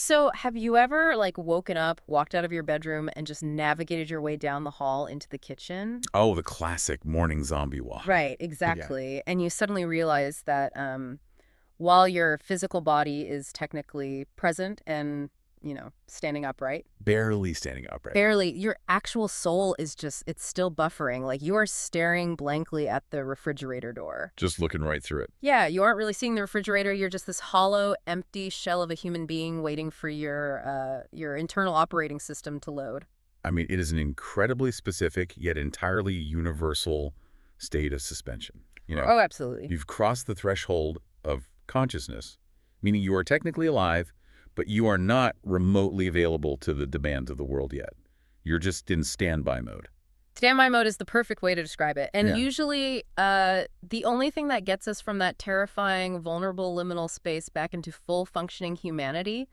So have you ever like woken up, walked out of your bedroom, and just navigated your way down the hall into the kitchen? Oh, the classic morning zombie walk. Right, Yeah. exactly. And you suddenly realize that while your physical body is technically present and, standing upright, Barely standing upright. barely, your actual soul is just, it's still buffering. Like you are staring blankly at the refrigerator door. Just looking right through it. Yeah, you aren't really seeing the refrigerator. You're just this hollow, empty shell of a human being waiting for your internal operating system to load. I mean, it is an incredibly specific yet entirely universal state of suspension. Oh, absolutely. You've crossed the threshold of consciousness, meaning you are technically alive, but you are not remotely available to the demands of the world yet. You're just in standby mode. Standby mode is the perfect way to describe it. And Yeah. usually, the only thing that gets us from that terrifying, vulnerable liminal space back into full functioning humanity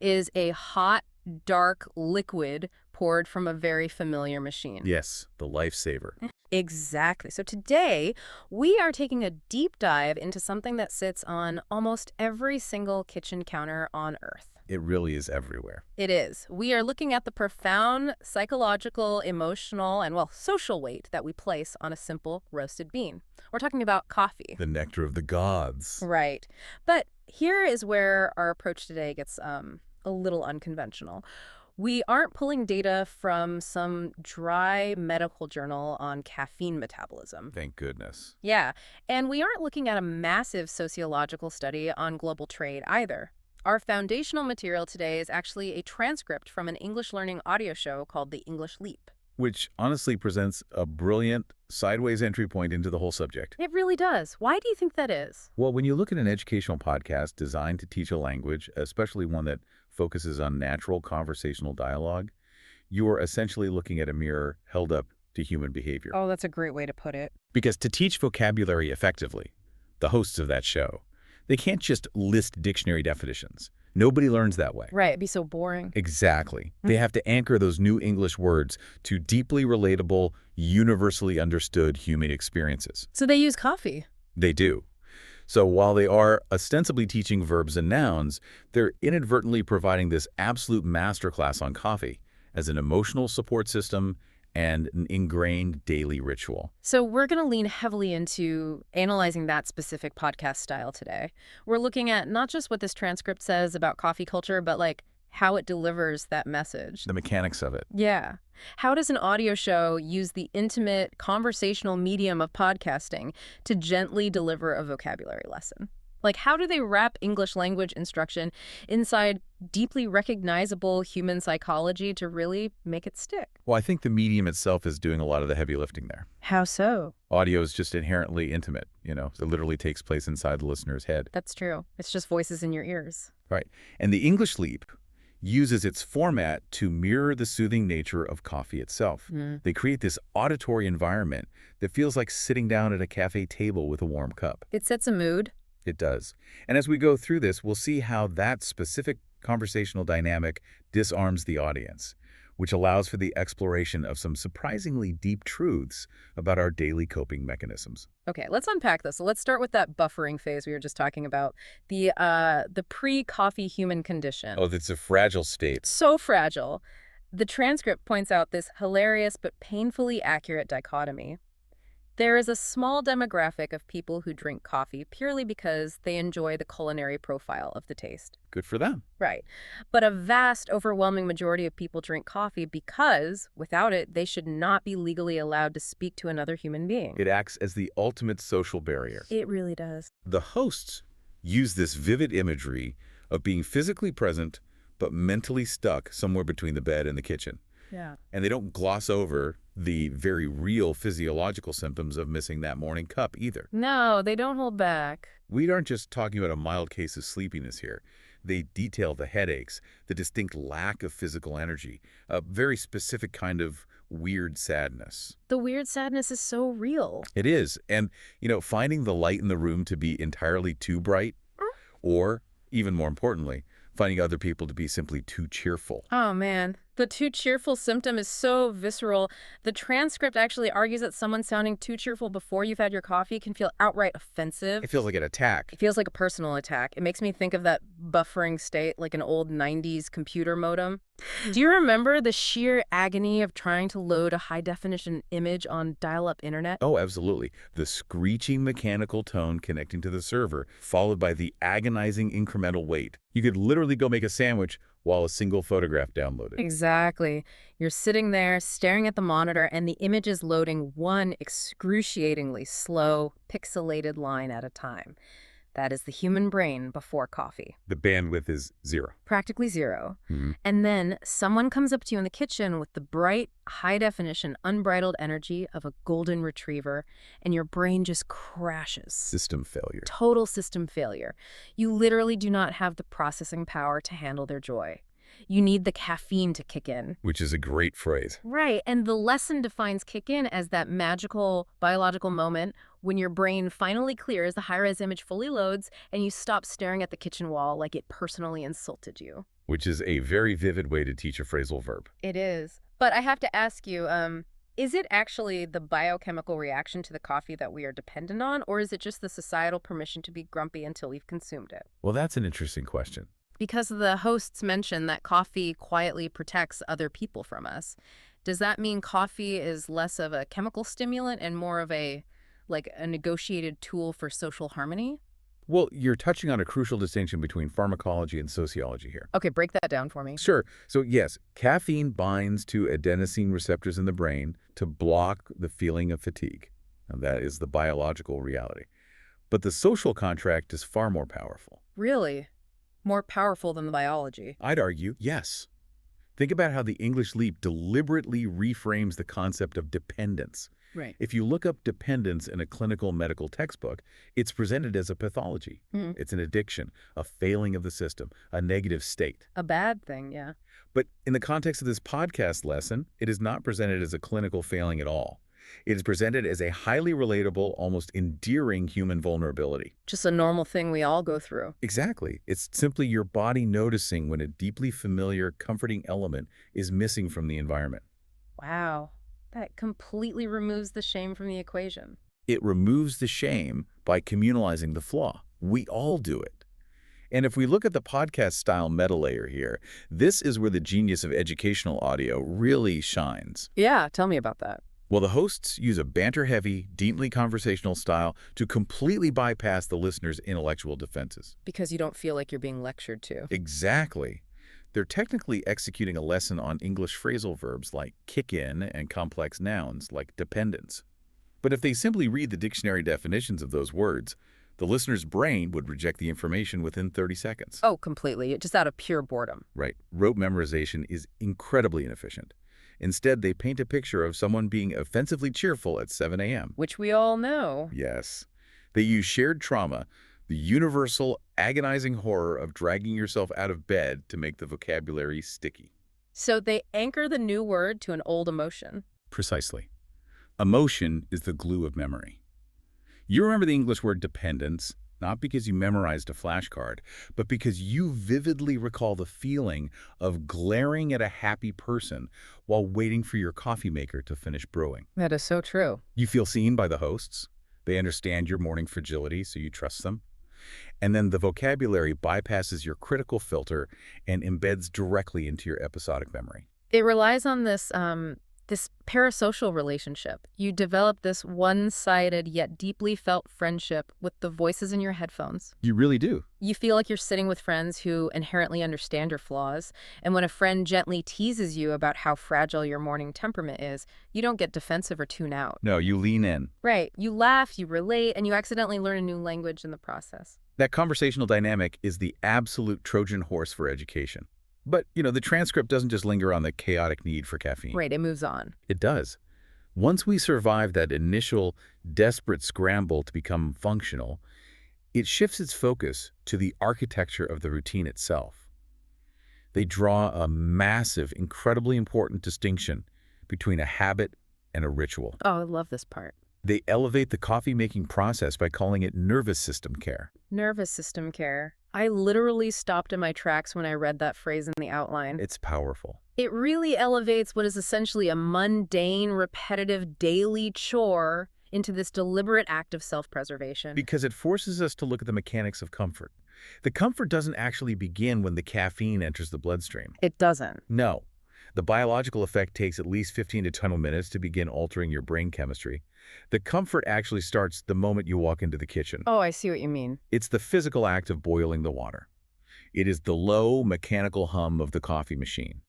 is a hot, dark liquid poured from a very familiar machine. Yes, the lifesaver. Exactly. So today, we are taking a deep dive into something that sits on almost every single kitchen counter on Earth. It really is everywhere. It is. We are looking at the profound psychological, emotional, and, well, social weight that we place on a simple roasted bean. We're talking about coffee. The nectar of the gods. Right. But here is where our approach today gets a little unconventional. We aren't pulling data from some dry medical journal on caffeine metabolism. Thank goodness. Yeah, and we aren't looking at a massive sociological study on global trade either. Our foundational material today is actually a transcript from an English learning audio show called The English Leap. Which honestly presents a brilliant sideways entry point into the whole subject. It really does. Why do you think that is? Well, when you look at an educational podcast designed to teach a language, especially one that focuses on natural conversational dialogue, you are essentially looking at a mirror held up to human behavior. Oh, that's a great way to put it. Because to teach vocabulary effectively, the hosts of that show, they can't just list dictionary definitions. Nobody learns that way. Right, it'd be so boring. Exactly. They have to anchor those new English words to deeply relatable, universally understood human experiences. So they use coffee. They do. So while they are ostensibly teaching verbs and nouns, they're inadvertently providing this absolute masterclass on coffee as an emotional support system and an ingrained daily ritual. So we're going to lean heavily into analyzing that specific podcast style today. We're looking at not just what this transcript says about coffee culture, but like how it delivers that message. The mechanics of it. Yeah. How does an audio show use the intimate conversational medium of podcasting to gently deliver a vocabulary lesson? Like, how do they wrap English language instruction inside deeply recognizable human psychology to really make it stick? Well, I think the medium itself is doing a lot of the heavy lifting there. How so? Audio is just inherently intimate, so it literally takes place inside the listener's head. That's true. It's just voices in your ears. Right. And the English Leap uses its format to mirror the soothing nature of coffee itself. They create this auditory environment that feels like sitting down at a cafe table with a warm cup. It sets a mood. It does. And as we go through this, we'll see how that specific conversational dynamic disarms the audience, which allows for the exploration of some surprisingly deep truths about our daily coping mechanisms. Okay, let's unpack this. So let's start with that buffering phase we were just talking about, the pre-coffee human condition. Oh, it's a fragile state. So fragile. The transcript points out this hilarious but painfully accurate dichotomy. There is a small demographic of people who drink coffee purely because they enjoy the culinary profile of the taste. Good for them. Right. But a vast, overwhelming majority of people drink coffee because, without it, they should not be legally allowed to speak to another human being. It acts as the ultimate social barrier. It really does. The hosts use this vivid imagery of being physically present but mentally stuck somewhere between the bed and the kitchen. Yeah. And they don't gloss over the very real physiological symptoms of missing that morning cup either. No, they don't hold back. We aren't just talking about a mild case of sleepiness here. They detail the headaches, the distinct lack of physical energy, a very specific kind of weird sadness. The weird sadness is so real. It is. And, finding the light in the room to be entirely too bright, or, even more importantly, finding other people to be simply too cheerful. Oh, man. The too cheerful symptom is so visceral. The transcript actually argues that someone sounding too cheerful before you've had your coffee can feel outright offensive. It feels like an attack. It feels like a personal attack. It makes me think of that buffering state, like an old 90s computer modem. Do you remember the sheer agony of trying to load a high-definition image on dial-up internet? Oh, absolutely. The screeching mechanical tone connecting to the server, followed by the agonizing incremental wait. You could literally go make a sandwich while a single photograph downloaded. Exactly. You're sitting there staring at the monitor and the image is loading one excruciatingly slow, pixelated line at a time. That is the human brain before coffee. The bandwidth is zero. Practically zero. Mhm. And then someone comes up to you in the kitchen with the bright, high-definition, unbridled energy of a golden retriever, and your brain just crashes. System failure. Total system failure. You literally do not have the processing power to handle their joy. You need the caffeine to kick in. Which is a great phrase. Right, and the lesson defines kick in as that magical biological moment when your brain finally clears, the high-res image fully loads, and you stop staring at the kitchen wall like it personally insulted you. Which is a very vivid way to teach a phrasal verb. It is. But I have to ask you, is it actually the biochemical reaction to the coffee that we are dependent on, or is it just the societal permission to be grumpy until we've consumed it? Well, that's an interesting question. Because the hosts mention that coffee quietly protects other people from us. Does that mean coffee is less of a chemical stimulant and more of a negotiated tool for social harmony? Well, you're touching on a crucial distinction between pharmacology and sociology here. Okay, break that down for me. Sure. So yes, caffeine binds to adenosine receptors in the brain to block the feeling of fatigue. And that is the biological reality. But the social contract is far more powerful. Really? More powerful than the biology? I'd argue, yes. Think about how the English leap deliberately reframes the concept of dependence. Right. If you look up dependence in a clinical medical textbook, it's presented as a pathology. It's an addiction, a failing of the system, a negative state. A bad thing, yeah. But in the context of this podcast lesson, it is not presented as a clinical failing at all. It is presented as a highly relatable, almost endearing human vulnerability. Just a normal thing we all go through. Exactly. It's simply your body noticing when a deeply familiar, comforting element is missing from the environment. Wow. That completely removes the shame from the equation. It removes the shame by communalizing the flaw. We all do it. And if we look at the podcast-style meta layer here, this is where the genius of educational audio really shines. Yeah, tell me about that. Well, the hosts use a banter-heavy, deeply conversational style to completely bypass the listener's intellectual defenses. Because you don't feel like you're being lectured to. Exactly. They're technically executing a lesson on English phrasal verbs like kick in and complex nouns like dependence. But if they simply read the dictionary definitions of those words, the listener's brain would reject the information within 30 seconds. Oh, completely. Just out of pure boredom. Right. Rote memorization is incredibly inefficient. Instead, they paint a picture of someone being offensively cheerful at 7 a.m. Which we all know. Yes. They use shared trauma, the universal, agonizing horror of dragging yourself out of bed to make the vocabulary sticky. So they anchor the new word to an old emotion. Precisely. Emotion is the glue of memory. You remember the English word dependence, not because you memorized a flashcard, but because you vividly recall the feeling of glaring at a happy person while waiting for your coffee maker to finish brewing. That is so true. You feel seen by the hosts. They understand your morning fragility, so you trust them. And then the vocabulary bypasses your critical filter and embeds directly into your episodic memory. It relies on this parasocial relationship. You develop this one-sided yet deeply felt friendship with the voices in your headphones. You really do. You feel like you're sitting with friends who inherently understand your flaws, and when a friend gently teases you about how fragile your morning temperament is, you don't get defensive or tune out. No, you lean in. Right. You laugh, you relate, and you accidentally learn a new language in the process. That conversational dynamic is the absolute Trojan horse for education. But, the transcript doesn't just linger on the chaotic need for caffeine. Right, it moves on. It does. Once we survive that initial desperate scramble to become functional, it shifts its focus to the architecture of the routine itself. They draw a massive, incredibly important distinction between a habit and a ritual. Oh, I love this part. They elevate the coffee-making process by calling it nervous system care. Nervous system care. I literally stopped in my tracks when I read that phrase in the outline. It's powerful. It really elevates what is essentially a mundane, repetitive, daily chore into this deliberate act of self-preservation. Because it forces us to look at the mechanics of comfort. The comfort doesn't actually begin when the caffeine enters the bloodstream. It doesn't. No. The biological effect takes at least 15 to 20 minutes to begin altering your brain chemistry. The comfort actually starts the moment you walk into the kitchen. Oh, I see what you mean. It's the physical act of boiling the water. It is the low, mechanical hum of the coffee machine.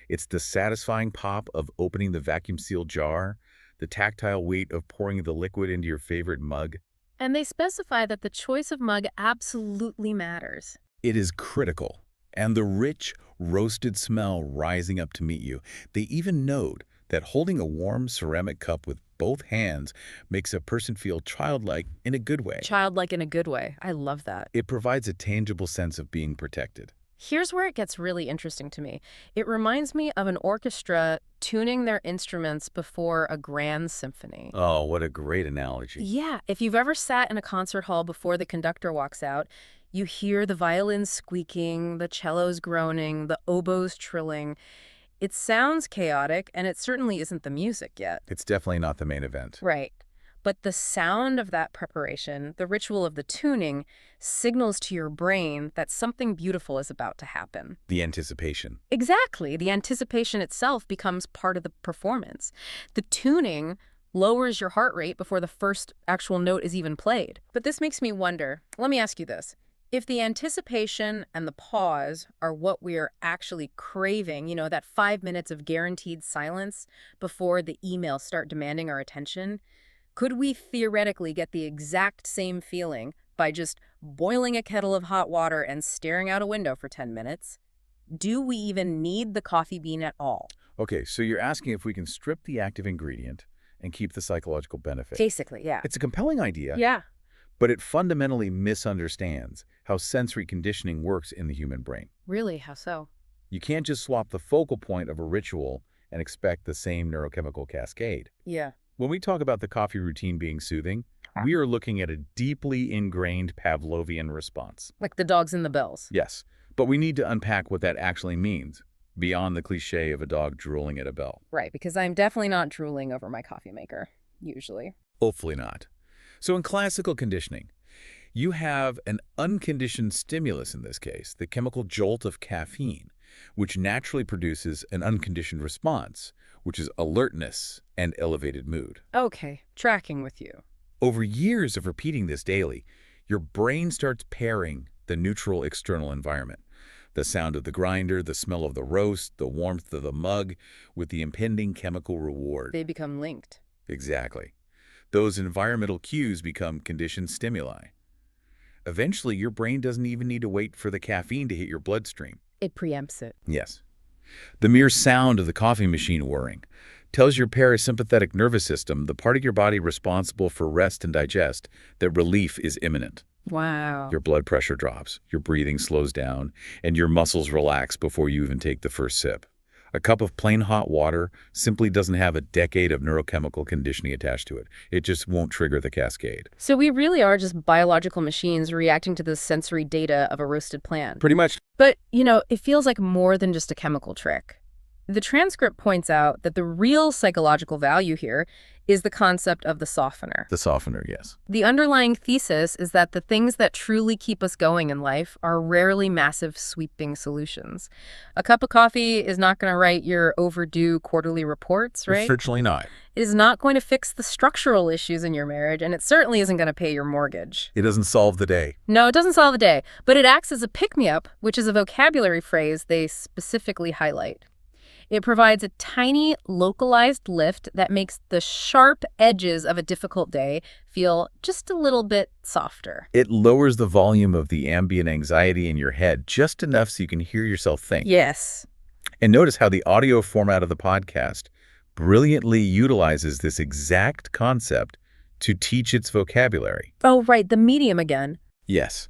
It's the satisfying pop of opening the vacuum-sealed jar, the tactile weight of pouring the liquid into your favorite mug. And they specify that the choice of mug absolutely matters. It is critical. And the rich, roasted smell rising up to meet you. They even note that holding a warm ceramic cup with both hands makes a person feel childlike in a good way. Childlike in a good way. I love that. It provides a tangible sense of being protected. Here's where it gets really interesting to me. It reminds me of an orchestra tuning their instruments before a grand symphony. Oh, what a great analogy. Yeah, if you've ever sat in a concert hall before the conductor walks out, you hear the violins squeaking, the cellos groaning, the oboes trilling. It sounds chaotic, and it certainly isn't the music yet. It's definitely not the main event. Right. But the sound of that preparation, the ritual of the tuning, signals to your brain that something beautiful is about to happen. The anticipation. Exactly. The anticipation itself becomes part of the performance. The tuning lowers your heart rate before the first actual note is even played. But this makes me wonder, let me ask you this. If the anticipation and the pause are what we are actually craving, that 5 minutes of guaranteed silence before the emails start demanding our attention, could we theoretically get the exact same feeling by just boiling a kettle of hot water and staring out a window for 10 minutes? Do we even need the coffee bean at all? Okay, so you're asking if we can strip the active ingredient and keep the psychological benefit. Basically, yeah. It's a compelling idea. Yeah. But it fundamentally misunderstands how sensory conditioning works in the human brain. Really? How so? You can't just swap the focal point of a ritual and expect the same neurochemical cascade. Yeah. When we talk about the coffee routine being soothing, we are looking at a deeply ingrained Pavlovian response. Like the dogs and the bells. Yes, but we need to unpack what that actually means, beyond the cliche of a dog drooling at a bell. Right, because I'm definitely not drooling over my coffee maker, usually. Hopefully not. So in classical conditioning, you have an unconditioned stimulus in this case, the chemical jolt of caffeine, which naturally produces an unconditioned response, which is alertness and elevated mood. Okay, tracking with you. Over years of repeating this daily, your brain starts pairing the neutral external environment, the sound of the grinder, the smell of the roast, the warmth of the mug, with the impending chemical reward. They become linked. Exactly. Those environmental cues become conditioned stimuli. Eventually, your brain doesn't even need to wait for the caffeine to hit your bloodstream. It preempts it. Yes. The mere sound of the coffee machine whirring tells your parasympathetic nervous system, the part of your body responsible for rest and digest, that relief is imminent. Wow. Your blood pressure drops, your breathing slows down, and your muscles relax before you even take the first sip. A cup of plain hot water simply doesn't have a decade of neurochemical conditioning attached to it. It just won't trigger the cascade. So we really are just biological machines reacting to the sensory data of a roasted plant. Pretty much. But, it feels like more than just a chemical trick. The transcript points out that the real psychological value here is the concept of the softener. The softener, yes. The underlying thesis is that the things that truly keep us going in life are rarely massive, sweeping solutions. A cup of coffee is not going to write your overdue quarterly reports, right? Certainly not. It is not going to fix the structural issues in your marriage, and it certainly isn't going to pay your mortgage. It doesn't solve the day. No, it doesn't solve the day, but it acts as a pick-me-up, which is a vocabulary phrase they specifically highlight. It provides a tiny, localized lift that makes the sharp edges of a difficult day feel just a little bit softer. It lowers the volume of the ambient anxiety in your head just enough so you can hear yourself think. Yes. And notice how the audio format of the podcast brilliantly utilizes this exact concept to teach its vocabulary. Oh, right, the medium again. Yes.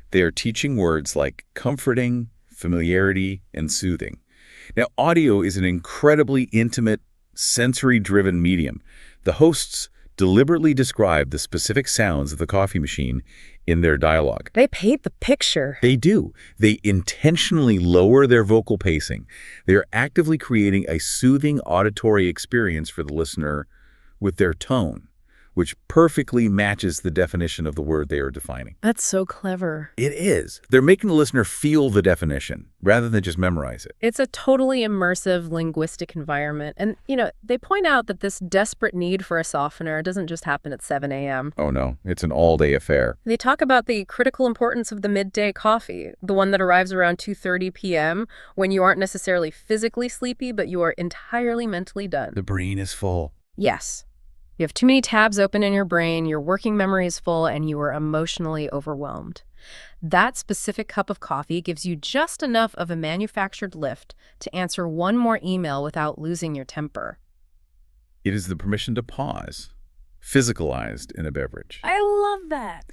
They are teaching words like comforting, familiarity, and soothing. Now, audio is an incredibly intimate, sensory-driven medium. The hosts deliberately describe the specific sounds of the coffee machine in their dialogue. They paint the picture. They do. They intentionally lower their vocal pacing. They are actively creating a soothing auditory experience for the listener with their tone, which perfectly matches the definition of the word they are defining. That's so clever. It is. They're making the listener feel the definition rather than just memorize it. It's a totally immersive linguistic environment. And, they point out that this desperate need for a softener doesn't just happen at 7 a.m. Oh no, it's an all-day affair. They talk about the critical importance of the midday coffee, the one that arrives around 2:30 p.m. when you aren't necessarily physically sleepy, but you are entirely mentally done. The brain is full. Yes. You have too many tabs open in your brain, your working memory is full, and you are emotionally overwhelmed. That specific cup of coffee gives you just enough of a manufactured lift to answer one more email without losing your temper. It is the permission to pause, physicalized in a beverage. I love that.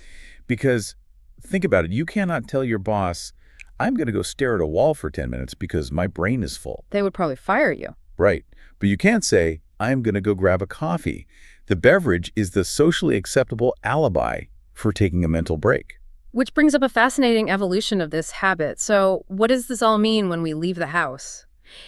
Because think about it, you cannot tell your boss, I'm going to go stare at a wall for 10 minutes because my brain is full. They would probably fire you. Right. But you can't say, I'm going to go grab a coffee. The beverage is the socially acceptable alibi for taking a mental break. Which brings up a fascinating evolution of this habit. So what does this all mean when we leave the house?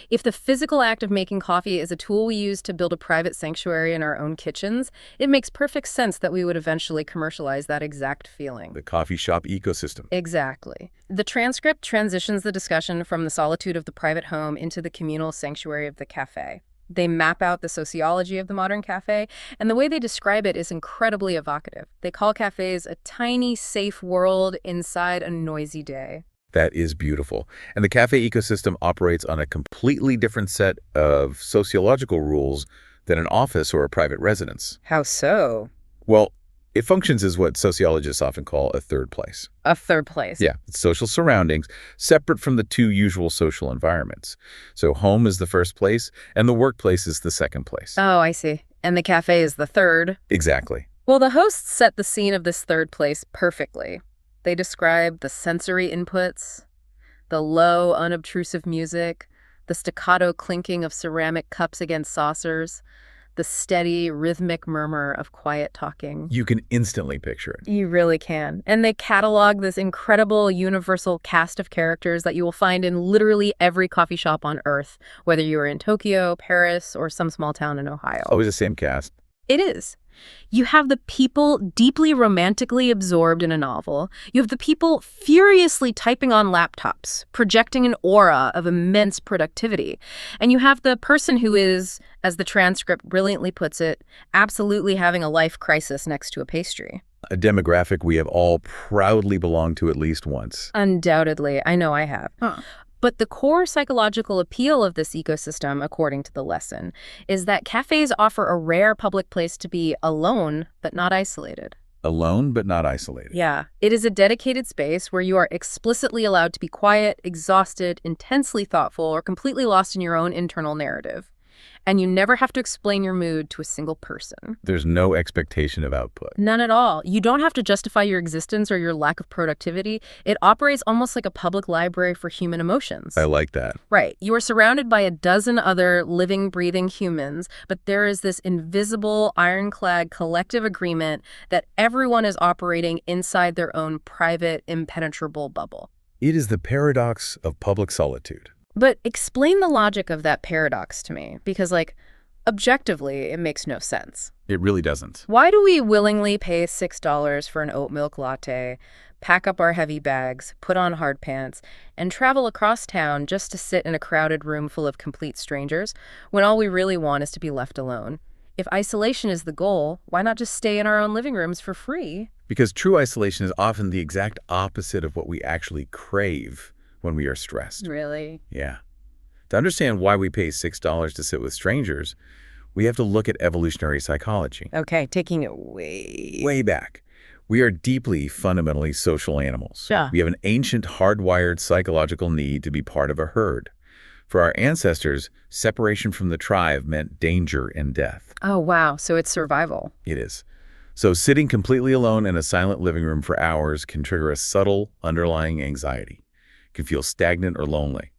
If the physical act of making coffee is a tool we use to build a private sanctuary in our own kitchens, it makes perfect sense that we would eventually commercialize that exact feeling. The coffee shop ecosystem. Exactly. The transcript transitions the discussion from the solitude of the private home into the communal sanctuary of the cafe. They map out the sociology of the modern cafe, and the way they describe it is incredibly evocative. They call cafes a tiny, safe world inside a noisy day. That is beautiful. And the cafe ecosystem operates on a completely different set of sociological rules than an office or a private residence. How so? Well, it functions as what sociologists often call a third place. A third place. Yeah, it's social surroundings, separate from the two usual social environments. So home is the first place, and the workplace is the second place. Oh, I see. And the cafe is the third. Exactly. Well, the hosts set the scene of this third place perfectly. They describe the sensory inputs, the low, unobtrusive music, the staccato clinking of ceramic cups against saucers, the steady, rhythmic murmur of quiet talking. You can instantly picture it. You really can. And they catalog this incredible universal cast of characters that you will find in literally every coffee shop on Earth, whether you are in Tokyo, Paris, or some small town in Ohio. Always the same cast. It is. You have the people deeply romantically absorbed in a novel. You have the people furiously typing on laptops, projecting an aura of immense productivity. And you have the person who is, as the transcript brilliantly puts it, absolutely having a life crisis next to a pastry. A demographic we have all proudly belonged to at least once. Undoubtedly. I know I have. But the core psychological appeal of this ecosystem, according to the lesson, is that cafes offer a rare public place to be alone, but not isolated. Alone, but not isolated. Yeah. It is a dedicated space where you are explicitly allowed to be quiet, exhausted, intensely thoughtful, or completely lost in your own internal narrative. And you never have to explain your mood to a single person. There's no expectation of output. None at all. You don't have to justify your existence or your lack of productivity. It operates almost like a public library for human emotions. I like that. Right. You are surrounded by a dozen other living, breathing humans, but there is this invisible, ironclad collective agreement that everyone is operating inside their own private, impenetrable bubble. It is the paradox of public solitude. But explain the logic of that paradox to me, because, objectively, it makes no sense. It really doesn't. Why do we willingly pay $6 for an oat milk latte, pack up our heavy bags, put on hard pants, and travel across town just to sit in a crowded room full of complete strangers, when all we really want is to be left alone? If isolation is the goal, why not just stay in our own living rooms for free? Because true isolation is often the exact opposite of what we actually crave when we are stressed. Really? Yeah. To understand why we pay $6 to sit with strangers, we have to look at evolutionary psychology. Okay, taking it way back. We are deeply, fundamentally social animals. Yeah. We have an ancient, hardwired psychological need to be part of a herd. For our ancestors, separation from the tribe meant danger and death. Oh, wow. So it's survival. It is. So sitting completely alone in a silent living room for hours can trigger a subtle, underlying anxiety. Can feel stagnant or lonely.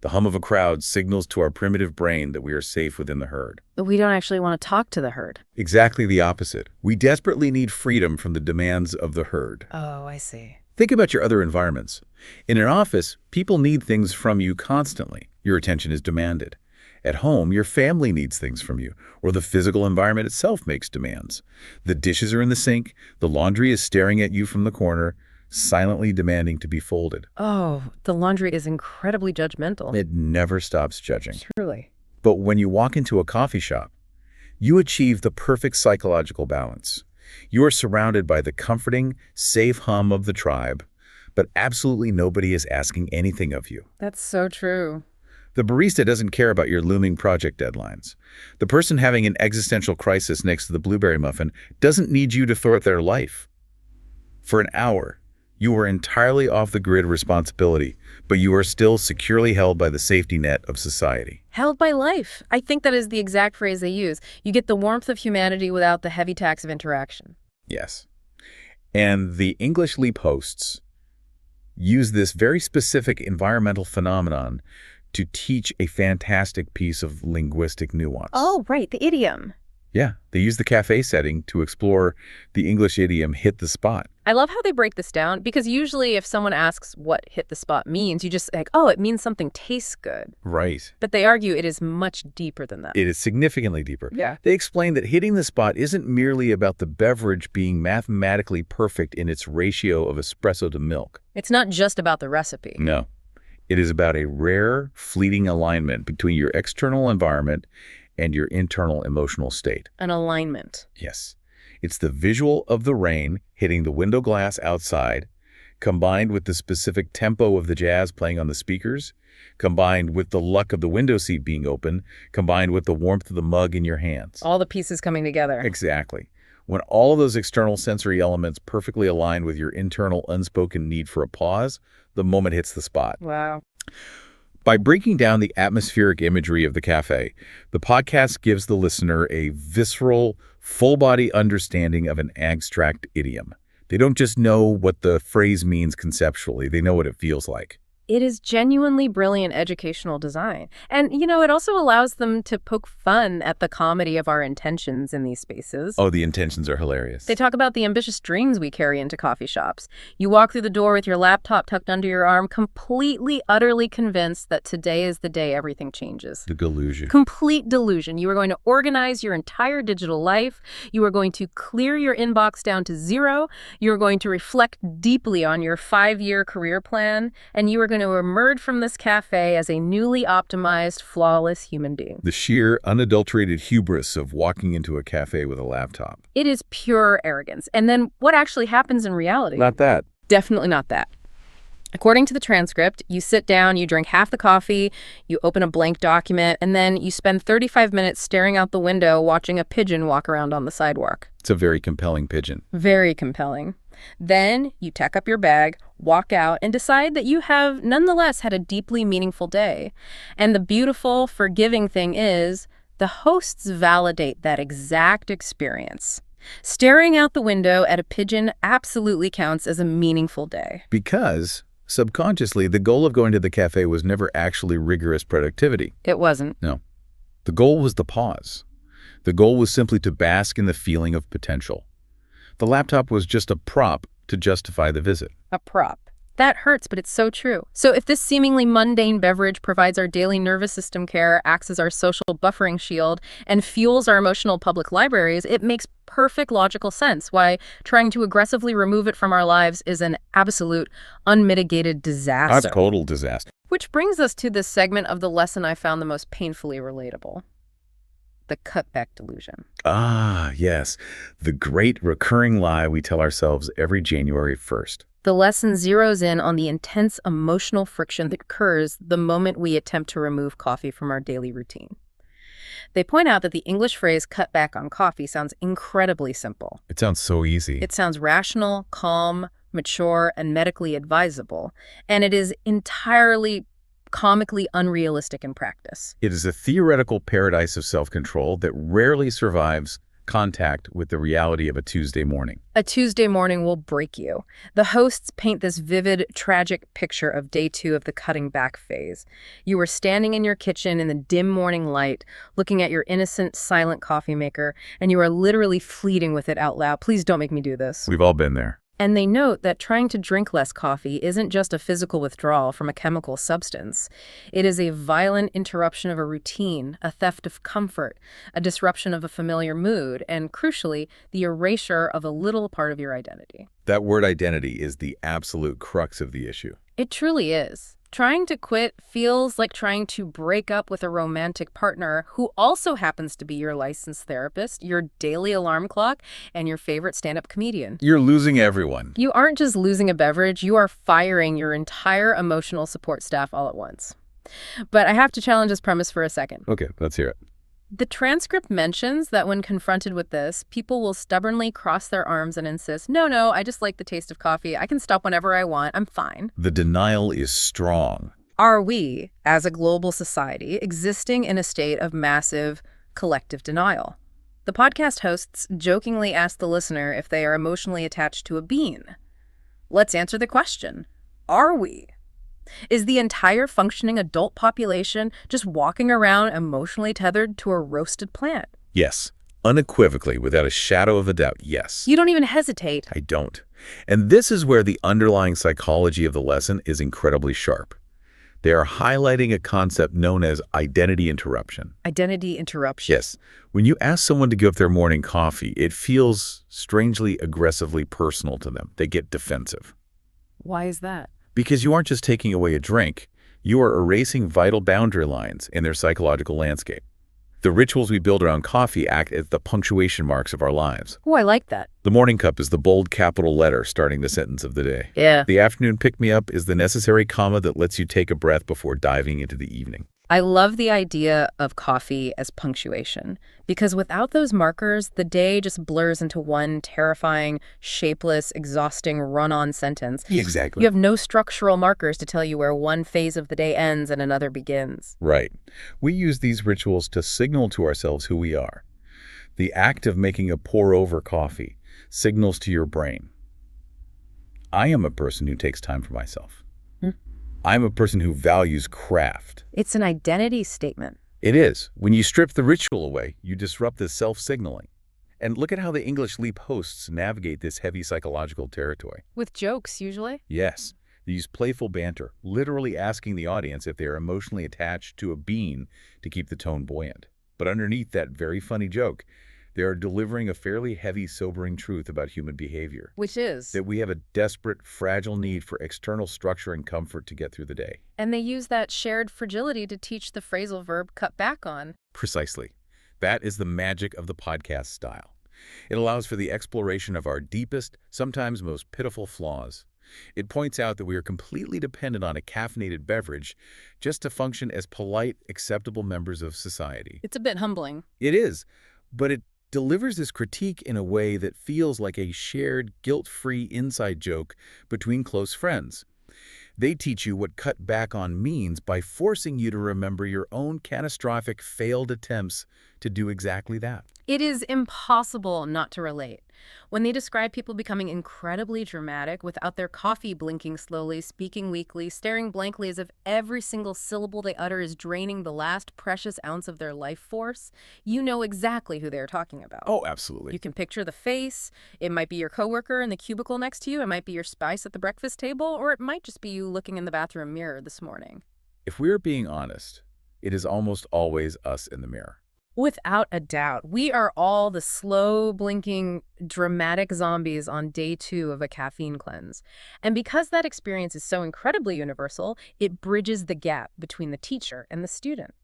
The hum of a crowd signals to our primitive brain that we are safe within the herd. But we don't actually want to talk to the herd. Exactly the opposite. We desperately need freedom from the demands of the herd. Oh, I see. Think about your other environments. In an office, people need things from you constantly. Your attention is demanded. At home, your family needs things from you, or the physical environment itself makes demands. The dishes are in the sink, the laundry is staring at you from the corner, silently demanding to be folded. Oh, the laundry is incredibly judgmental. It never stops judging. Truly. But when you walk into a coffee shop, you achieve the perfect psychological balance. You are surrounded by the comforting, safe hum of the tribe, but absolutely nobody is asking anything of you. That's so true. The barista doesn't care about your looming project deadlines. The person having an existential crisis next to the blueberry muffin doesn't need you to thwart their life. For an hour, you are entirely off the grid responsibility, but you are still securely held by the safety net of society. Held by life. I think that is the exact phrase they use. You get the warmth of humanity without the heavy tax of interaction. Yes. And the English Leap hosts use this very specific environmental phenomenon to teach a fantastic piece of linguistic nuance. Oh, right, the idiom. Yeah, they use the cafe setting to explore the English idiom hit the spot. I love how they break this down, because usually if someone asks what hit the spot means, you just like, oh, it means something tastes good. Right. But they argue it is much deeper than that. It is significantly deeper. Yeah. They explain that hitting the spot isn't merely about the beverage being mathematically perfect in its ratio of espresso to milk. It's not just about the recipe. No. It is about a rare, fleeting alignment between your external environment and your internal emotional state. An alignment. Yes. It's the visual of the rain hitting the window glass outside, combined with the specific tempo of the jazz playing on the speakers, combined with the luck of the window seat being open, combined with the warmth of the mug in your hands. All the pieces coming together. Exactly. When all of those external sensory elements perfectly align with your internal unspoken need for a pause, the moment hits the spot. Wow. By breaking down the atmospheric imagery of the cafe, the podcast gives the listener a visceral, full-body understanding of an abstract idiom. They don't just know what the phrase means conceptually, they know what it feels like. It is genuinely brilliant educational design. And, it also allows them to poke fun at the comedy of our intentions in these spaces. Oh, the intentions are hilarious. They talk about the ambitious dreams we carry into coffee shops. You walk through the door with your laptop tucked under your arm, completely, utterly convinced that today is the day everything changes. The delusion. Complete delusion. You are going to organize your entire digital life. You are going to clear your inbox down to zero. You are going to reflect deeply on your 5-year career plan. And you are going to emerge from this cafe as a newly optimized, flawless human being. The sheer, unadulterated hubris of walking into a cafe with a laptop. It is pure arrogance. And then what actually happens in reality? Not that. Definitely not that. According to the transcript, you sit down, you drink half the coffee, you open a blank document, and then you spend 35 minutes staring out the window watching a pigeon walk around on the sidewalk. It's a very compelling pigeon. Very compelling. Then you tack up your bag, walk out, and decide that you have nonetheless had a deeply meaningful day. And the beautiful, forgiving thing is, the hosts validate that exact experience. Staring out the window at a pigeon absolutely counts as a meaningful day. Because, subconsciously, the goal of going to the cafe was never actually rigorous productivity. It wasn't. No. The goal was the pause. The goal was simply to bask in the feeling of potential. The laptop was just a prop to justify the visit. A prop. That hurts, but it's so true. So if this seemingly mundane beverage provides our daily nervous system care, acts as our social buffering shield, and fuels our emotional public libraries, it makes perfect logical sense why trying to aggressively remove it from our lives is an absolute, unmitigated disaster. A total disaster. Which brings us to this segment of the lesson I found the most painfully relatable. The cutback delusion. Ah, yes. The great recurring lie we tell ourselves every January 1st. The lesson zeroes in on the intense emotional friction that occurs the moment we attempt to remove coffee from our daily routine. They point out that the English phrase cut back on coffee sounds incredibly simple. It sounds so easy. It sounds rational, calm, mature, and medically advisable, and it is entirely comically unrealistic in practice. It is a theoretical paradise of self-control that rarely survives contact with the reality of a Tuesday morning. A Tuesday morning will break you. The hosts paint this vivid, tragic picture of day 2 of the cutting back phase. You were standing in your kitchen in the dim morning light, looking at your innocent, silent coffee maker, and you are literally fleeting with it out loud. Please don't make me do this. We've all been there. And they note that trying to drink less coffee isn't just a physical withdrawal from a chemical substance. It is a violent interruption of a routine, a theft of comfort, a disruption of a familiar mood, and crucially, the erasure of a little part of your identity. That word identity is the absolute crux of the issue. It truly is. Trying to quit feels like trying to break up with a romantic partner who also happens to be your licensed therapist, your daily alarm clock, and your favorite stand-up comedian. You're losing everyone. You aren't just losing a beverage, you are firing your entire emotional support staff all at once. But I have to challenge this premise for a second. Okay, let's hear it. The transcript mentions that when confronted with this, people will stubbornly cross their arms and insist, no, I just like the taste of coffee. I can stop whenever I want. I'm fine. The denial is strong. Are we, as a global society, existing in a state of massive collective denial? The podcast hosts jokingly ask the listener if they are emotionally attached to a bean. Let's answer the question. Are we? Is the entire functioning adult population just walking around emotionally tethered to a roasted plant? Yes. Unequivocally, without a shadow of a doubt, yes. You don't even hesitate. I don't. And this is where the underlying psychology of the lesson is incredibly sharp. They are highlighting a concept known as identity interruption. Identity interruption. Yes. When you ask someone to give up their morning coffee, it feels strangely aggressively personal to them. They get defensive. Why is that? Because you aren't just taking away a drink, you are erasing vital boundary lines in their psychological landscape. The rituals we build around coffee act as the punctuation marks of our lives. Oh, I like that. The morning cup is the bold capital letter starting the sentence of the day. Yeah. The afternoon pick-me-up is the necessary comma that lets you take a breath before diving into the evening. I love the idea of coffee as punctuation, because without those markers, the day just blurs into one terrifying, shapeless, exhausting run-on sentence. Exactly. You have no structural markers to tell you where one phase of the day ends and another begins. Right. We use these rituals to signal to ourselves who we are. The act of making a pour-over coffee signals to your brain, I am a person who takes time for myself. I'm a person who values craft. It's an identity statement. It is. When you strip the ritual away, you disrupt the self-signaling. And look at how the English Leap hosts navigate this heavy psychological territory. With jokes, usually? Yes. They use playful banter, literally asking the audience if they are emotionally attached to a bean to keep the tone buoyant. But underneath that very funny joke, they are delivering a fairly heavy, sobering truth about human behavior. Which is? That we have a desperate, fragile need for external structure and comfort to get through the day. And they use that shared fragility to teach the phrasal verb cut back on. Precisely. That is the magic of the podcast style. It allows for the exploration of our deepest, sometimes most pitiful flaws. It points out that we are completely dependent on a caffeinated beverage just to function as polite, acceptable members of society. It's a bit humbling. It is, but it delivers this critique in a way that feels like a shared, guilt-free inside joke between close friends. They teach you what cut back on means by forcing you to remember your own catastrophic failed attempts to do exactly that. It is impossible not to relate. When they describe people becoming incredibly dramatic without their coffee blinking slowly, speaking weakly, staring blankly as if every single syllable they utter is draining the last precious ounce of their life force, you know exactly who they're talking about. Oh, absolutely. You can picture the face. It might be your coworker in the cubicle next to you. It might be your spouse at the breakfast table, or it might just be you looking in the bathroom mirror this morning. If we're being honest, it is almost always us in the mirror. Without a doubt, we are all the slow, blinking, dramatic zombies on day 2 of a caffeine cleanse. And because that experience is so incredibly universal, it bridges the gap between the teacher and the student.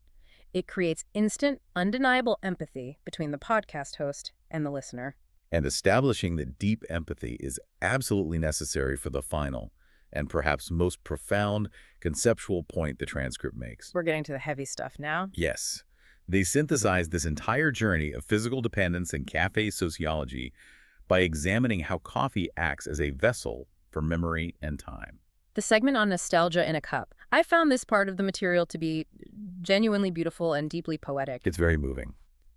It creates instant, undeniable empathy between the podcast host and the listener. And establishing that deep empathy is absolutely necessary for the final and perhaps most profound conceptual point the transcript makes. We're getting to the heavy stuff now. Yes. They synthesize this entire journey of physical dependence and cafe sociology by examining how coffee acts as a vessel for memory and time. The segment on nostalgia in a cup. I found this part of the material to be genuinely beautiful and deeply poetic. It's very moving.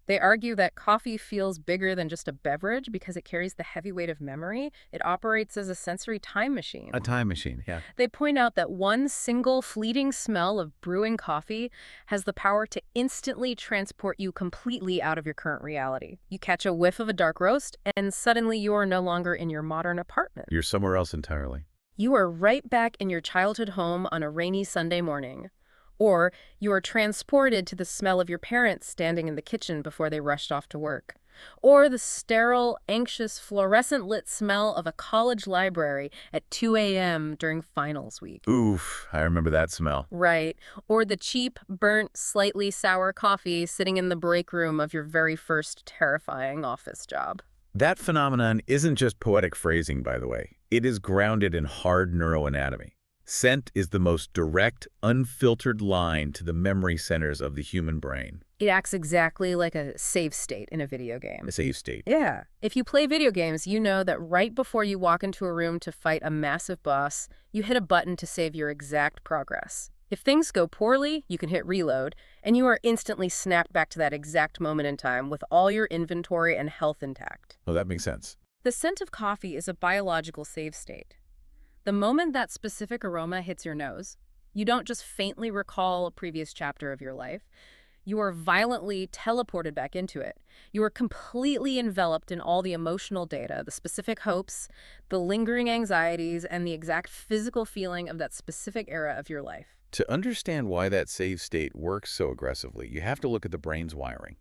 They argue that coffee feels bigger than just a beverage because it carries the heavy weight of memory. It operates as a sensory time machine. A time machine, yeah. They point out that one single fleeting smell of brewing coffee has the power to instantly transport you completely out of your current reality. You catch a whiff of a dark roast, and suddenly you are no longer in your modern apartment. You're somewhere else entirely. You are right back in your childhood home on a rainy Sunday morning. Or you are transported to the smell of your parents standing in the kitchen before they rushed off to work. Or the sterile, anxious, fluorescent-lit smell of a college library at 2 a.m. during finals week. Oof, I remember that smell. Right. Or the cheap, burnt, slightly sour coffee sitting in the break room of your very first terrifying office job. That phenomenon isn't just poetic phrasing, by the way. It is grounded in hard neuroanatomy. Scent is the most direct, unfiltered line to the memory centers of the human brain. It acts exactly like a save state in a video game. A save state. Yeah. If you play video games, you know that right before you walk into a room to fight a massive boss, you hit a button to save your exact progress. If things go poorly, you can hit reload, and you are instantly snapped back to that exact moment in time with all your inventory and health intact. Oh, that makes sense. The scent of coffee is a biological save state. The moment that specific aroma hits your nose, you don't just faintly recall a previous chapter of your life. You are violently teleported back into it. You are completely enveloped in all the emotional data, the specific hopes, the lingering anxieties, and the exact physical feeling of that specific era of your life. To understand why that save state works so aggressively, you have to look at the brain's wiring.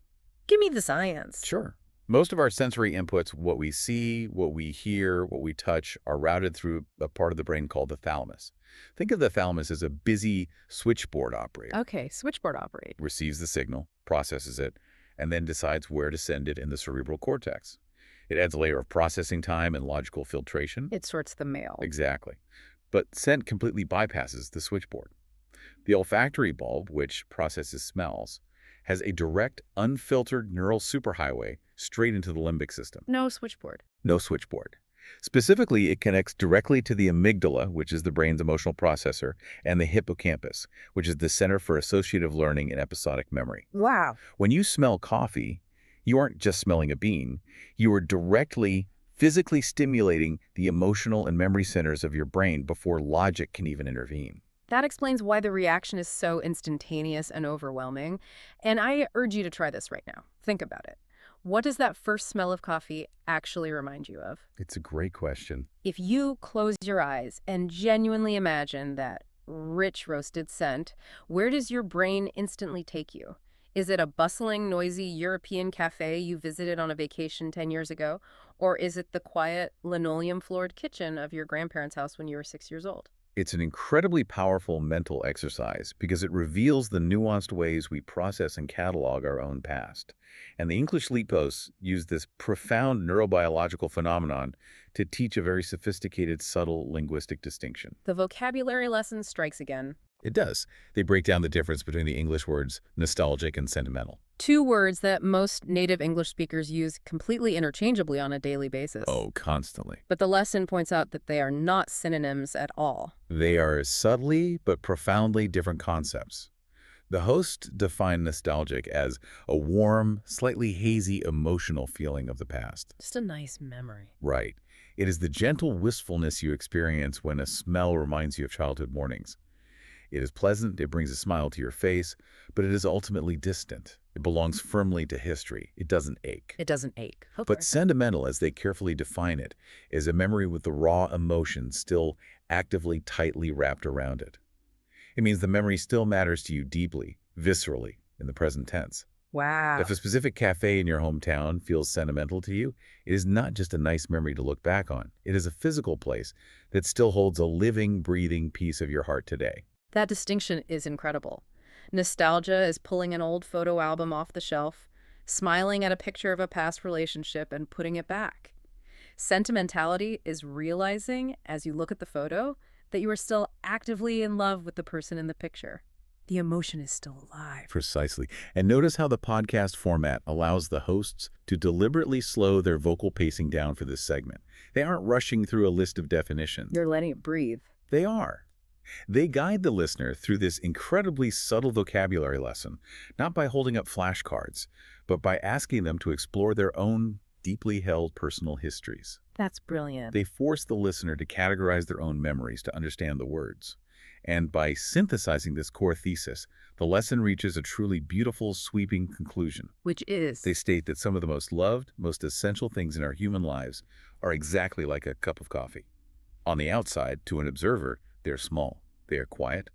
Give me the science. Sure. Most of our sensory inputs, what we see, what we hear, what we touch, are routed through a part of the brain called the thalamus. Think of the thalamus as a busy switchboard operator. Okay, switchboard operate. Receives the signal, processes it, and then decides where to send it in the cerebral cortex. It adds a layer of processing time and logical filtration. It sorts the mail. Exactly. But scent completely bypasses the switchboard. The olfactory bulb, which processes smells, has a direct, unfiltered neural superhighway straight into the limbic system. No switchboard. No switchboard. Specifically, it connects directly to the amygdala, which is the brain's emotional processor, and the hippocampus, which is the center for associative learning and episodic memory. Wow. When you smell coffee, you aren't just smelling a bean. You are directly, physically stimulating the emotional and memory centers of your brain before logic can even intervene. That explains why the reaction is so instantaneous and overwhelming. And I urge you to try this right now. Think about it. What does that first smell of coffee actually remind you of? It's a great question. If you close your eyes and genuinely imagine that rich roasted scent, where does your brain instantly take you? Is it a bustling, noisy European cafe you visited on a vacation 10 years ago? Or is it the quiet, linoleum-floored kitchen of your grandparents' house when you were 6 years old? It's an incredibly powerful mental exercise because it reveals the nuanced ways we process and catalog our own past. And the English Leapos use this profound neurobiological phenomenon to teach a very sophisticated, subtle linguistic distinction. The vocabulary lesson strikes again. It does. They break down the difference between the English words nostalgic and sentimental. Two words that most native English speakers use completely interchangeably on a daily basis. Oh, constantly. But the lesson points out that they are not synonyms at all. They are subtly but profoundly different concepts. The host defined nostalgic as a warm, slightly hazy emotional feeling of the past. Just a nice memory. Right. It is the gentle wistfulness you experience when a smell reminds you of childhood mornings. It is pleasant, it brings a smile to your face, but it is ultimately distant. It belongs firmly to history. It doesn't ache. It doesn't ache. Okay. But sentimental, as they carefully define it, is a memory with the raw emotion still actively, tightly wrapped around it. It means the memory still matters to you deeply, viscerally, in the present tense. Wow. If a specific cafe in your hometown feels sentimental to you, it is not just a nice memory to look back on. It is a physical place that still holds a living, breathing piece of your heart today. That distinction is incredible. Nostalgia is pulling an old photo album off the shelf, smiling at a picture of a past relationship and putting it back. Sentimentality is realizing, as you look at the photo, that you are still actively in love with the person in the picture. The emotion is still alive. Precisely. And notice how the podcast format allows the hosts to deliberately slow their vocal pacing down for this segment. They aren't rushing through a list of definitions. You're letting it breathe. They are. They guide the listener through this incredibly subtle vocabulary lesson, not by holding up flashcards, but by asking them to explore their own deeply held personal histories. That's brilliant. They force the listener to categorize their own memories to understand the words. And by synthesizing this core thesis, the lesson reaches a truly beautiful, sweeping conclusion. Which is? They state that some of the most loved, most essential things in our human lives are exactly like a cup of coffee. On the outside, to an observer, they're small, they are quiet,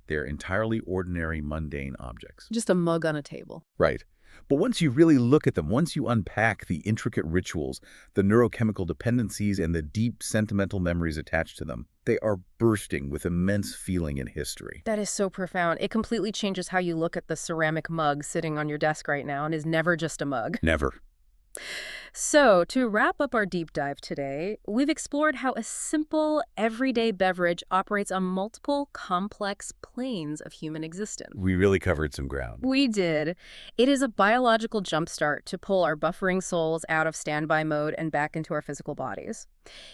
they are entirely ordinary, mundane objects. Just a mug on a table. Right. But once you really look at them, once you unpack the intricate rituals, the neurochemical dependencies, and the deep sentimental memories attached to them, they are bursting with immense feeling and history. That is so profound. It completely changes how you look at the ceramic mug sitting on your desk right now and is never just a mug. Never. So, to wrap up our deep dive today, we've explored how a simple, everyday beverage operates on multiple, complex planes of human existence. We really covered some ground. We did. It is a biological jumpstart to pull our buffering souls out of standby mode and back into our physical bodies.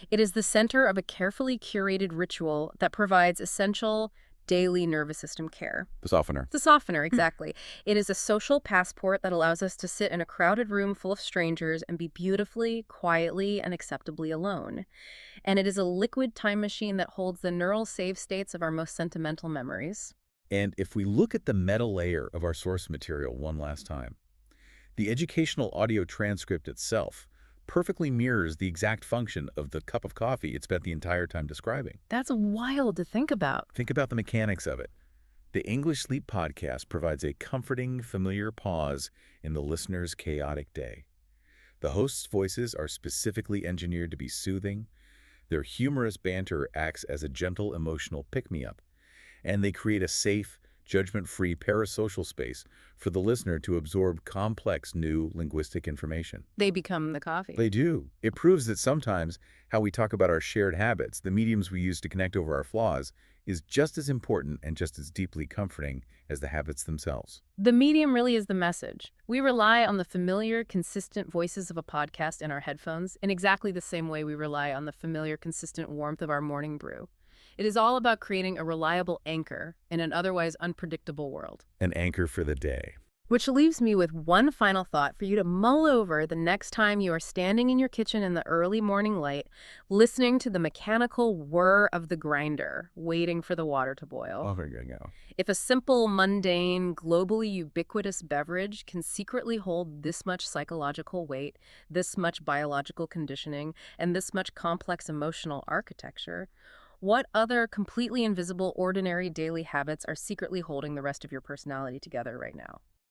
It is the center of a carefully curated ritual that provides essential daily nervous system care. The softener. The softener, exactly. It is a social passport that allows us to sit in a crowded room full of strangers and be beautifully, quietly, and acceptably alone. And it is a liquid time machine that holds the neural save states of our most sentimental memories. And if we look at the meta layer of our source material one last time, the educational audio transcript itself perfectly mirrors the exact function of the cup of coffee it spent the entire time describing. That's wild to think about. Think about the mechanics of it. The English Sleep Podcast provides a comforting, familiar pause in the listener's chaotic day. The hosts' voices are specifically engineered to be soothing. Their humorous banter acts as a gentle emotional pick-me-up, and they create a safe, judgment-free parasocial space for the listener to absorb complex new linguistic information. They become the coffee. They do. It proves that sometimes how we talk about our shared habits, the mediums we use to connect over our flaws, is just as important and just as deeply comforting as the habits themselves. The medium really is the message. We rely on the familiar, consistent voices of a podcast in our headphones in exactly the same way we rely on the familiar, consistent warmth of our morning brew. It is all about creating a reliable anchor in an otherwise unpredictable world. An anchor for the day. Which leaves me with one final thought for you to mull over the next time you are standing in your kitchen in the early morning light, listening to the mechanical whir of the grinder, waiting for the water to boil. Oh, very good. Go. If a simple, mundane, globally ubiquitous beverage can secretly hold this much psychological weight, this much biological conditioning, and this much complex emotional architecture, what other completely invisible, ordinary daily habits are secretly holding the rest of your personality together right now?